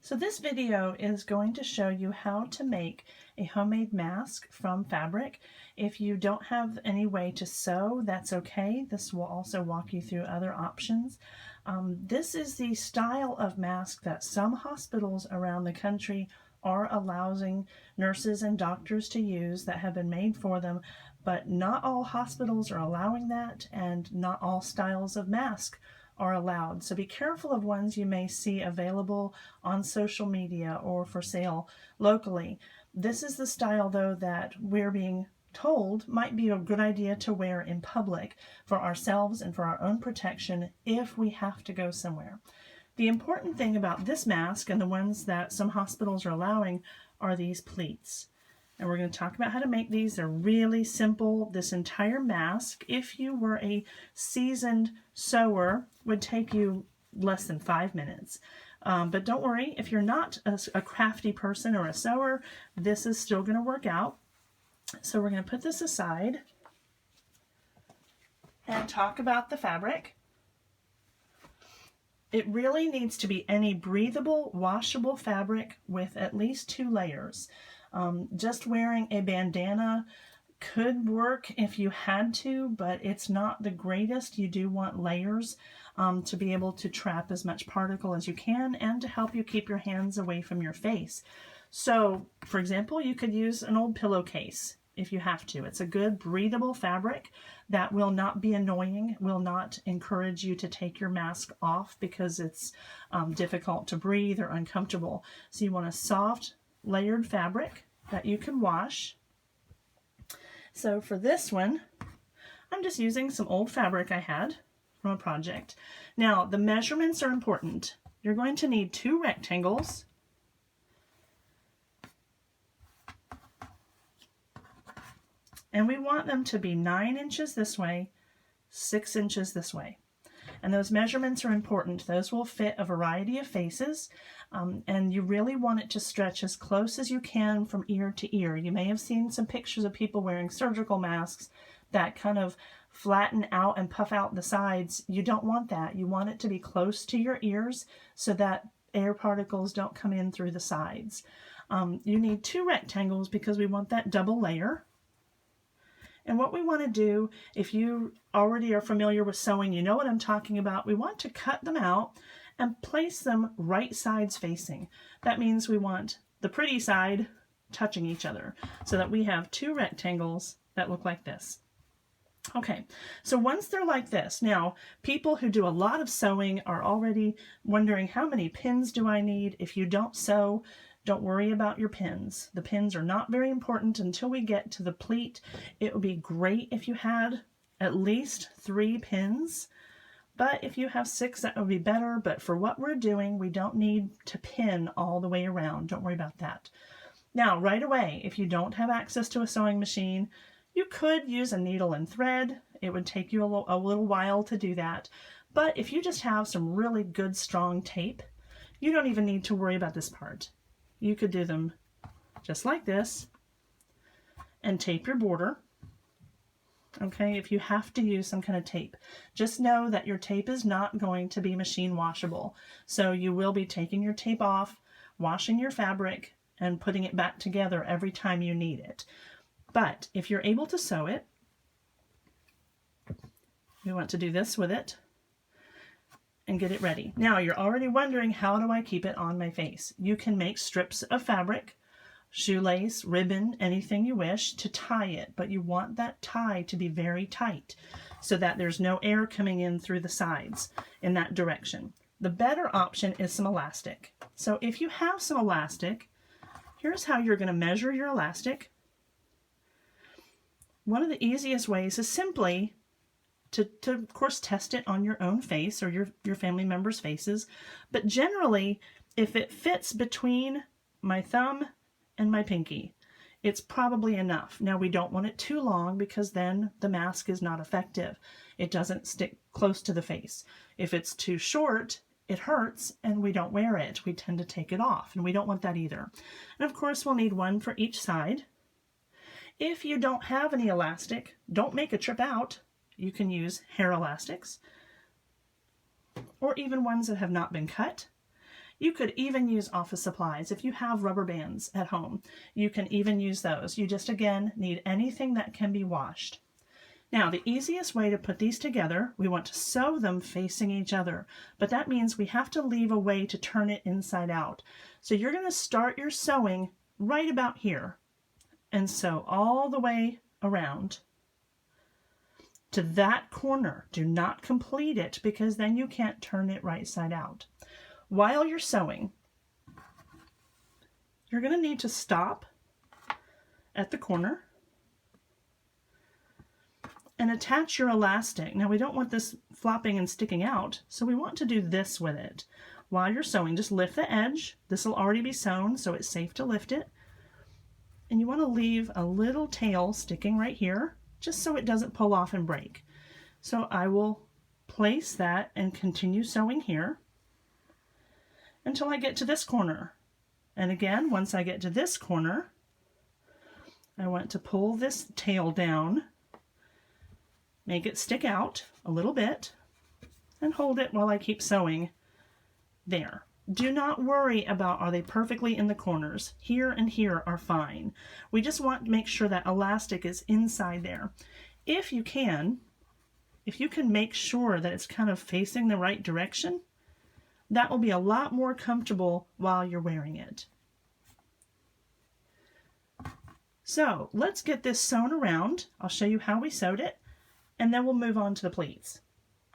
So this video is going to show you how to make a homemade mask from fabric. If you don't have any way to sew, that's okay. This will also walk you through other options. This is the style of mask that some hospitals around the country are allowing nurses and doctors to use that have been made for them, but not all hospitals are allowing that, and not all styles of mask are allowed. So be careful of ones you may see available on social media or for sale locally. This is the style, though, that we're being told might be a good idea to wear in public for ourselves and for our own protection if we have to go somewhere. The important thing about this mask and the ones that some hospitals are allowing are these pleats. And we're going to talk about how to make these. They're really simple. This entire mask, if you were a seasoned sewer, would take you less than 5 minutes. But don't worry, if you're not a crafty person or a sewer, this is still going to work out. So we're going to put this aside and talk about the fabric. It really needs to be any breathable, washable fabric with at least 2 layers. Just wearing a bandana could work if you had to, but it's not the greatest. You do want layers to be able to trap as much particle as you can and to help you keep your hands away from your face. So, for example, you could use an old pillowcase if you have to. It's a good breathable fabric that will not be annoying, will not encourage you to take your mask off because it's difficult to breathe or uncomfortable. So you want a soft, layered fabric that you can wash. So for this one, I'm just using some old fabric I had from a project. Now, the measurements are important. You're going to need 2 rectangles. And we want them to be 9 inches this way, 6 inches this way. And those measurements are important. Those will fit a variety of faces, and you really want it to stretch as close as you can from ear to ear. You may have seen some pictures of people wearing surgical masks that kind of flatten out and puff out the sides. You don't want that. You want it to be close to your ears so that air particles don't come in through the sides. You need 2 rectangles because we want that double layer. And what we want to do, if you already are familiar with sewing, you know what I'm talking about. We want to cut them out and place them right sides facing. That means we want the pretty side touching each other so that we have 2 rectangles that look like this. Okay, so once they're like this, now people who do a lot of sewing are already wondering, how many pins do I need? If you don't sew, don't worry about your pins. The pins are not very important until we get to the pleat. It would be great if you had at least 3 pins, but if you have 6, that would be better. But for what we're doing, we don't need to pin all the way around. Don't worry about that. Now, right away, if you don't have access to a sewing machine, you could use a needle and thread. It would take you a little while to do that. But if you just have some really good, strong tape, you don't even need to worry about this part. You could do them just like this and tape your border. Okay, if you have to use some kind of tape, just know that your tape is not going to be machine washable. So you will be taking your tape off, washing your fabric, and putting it back together every time you need it. But if you're able to sew it, you want to do this with it and get it ready. Now, you're already wondering, how do I keep it on my face? You can make strips of fabric, shoelace, ribbon, anything you wish to tie it, but you want that tie to be very tight so that there's no air coming in through the sides in that direction. The better option is some elastic. So if you have some elastic, here's how you're going to measure your elastic. One of the easiest ways is simply to of course test it on your own face or your family members' faces, but generally if it fits between my thumb and my pinky, it's probably enough. Now, we don't want it too long because then the mask is not effective. It doesn't stick close to the face. If it's too short, it hurts and we don't wear it. We tend to take it off, and we don't want that either. And of course we'll need one for each side. If you don't have any elastic, don't make a trip out. You can use hair elastics or even ones that have not been cut. You could even use office supplies. If you have rubber bands at home, you can even use those. You just, again, need anything that can be washed. Now, the easiest way to put these together, we want to sew them facing each other, but that means we have to leave a way to turn it inside out. So you're going to start your sewing right about here and sew all the way around to that corner. Do not complete it because then you can't turn it right side out. While you're sewing, you're going to need to stop at the corner and attach your elastic. Now we don't want this flopping and sticking out, so we want to do this with it. While you're sewing, just lift the edge. This will already be sewn, so it's safe to lift it. And you want to leave a little tail sticking right here, just so it doesn't pull off and break. So I will place that and continue sewing here until I get to this corner. And again, once I get to this corner, I want to pull this tail down, make it stick out a little bit, and hold it while I keep sewing there. Do not worry about are they perfectly in the corners. Here and here are fine. We just want to make sure that elastic is inside there. If you can make sure that it's kind of facing the right direction, that will be a lot more comfortable while you're wearing it. So let's get this sewn around. I'll show you how we sewed it, and then we'll move on to the pleats.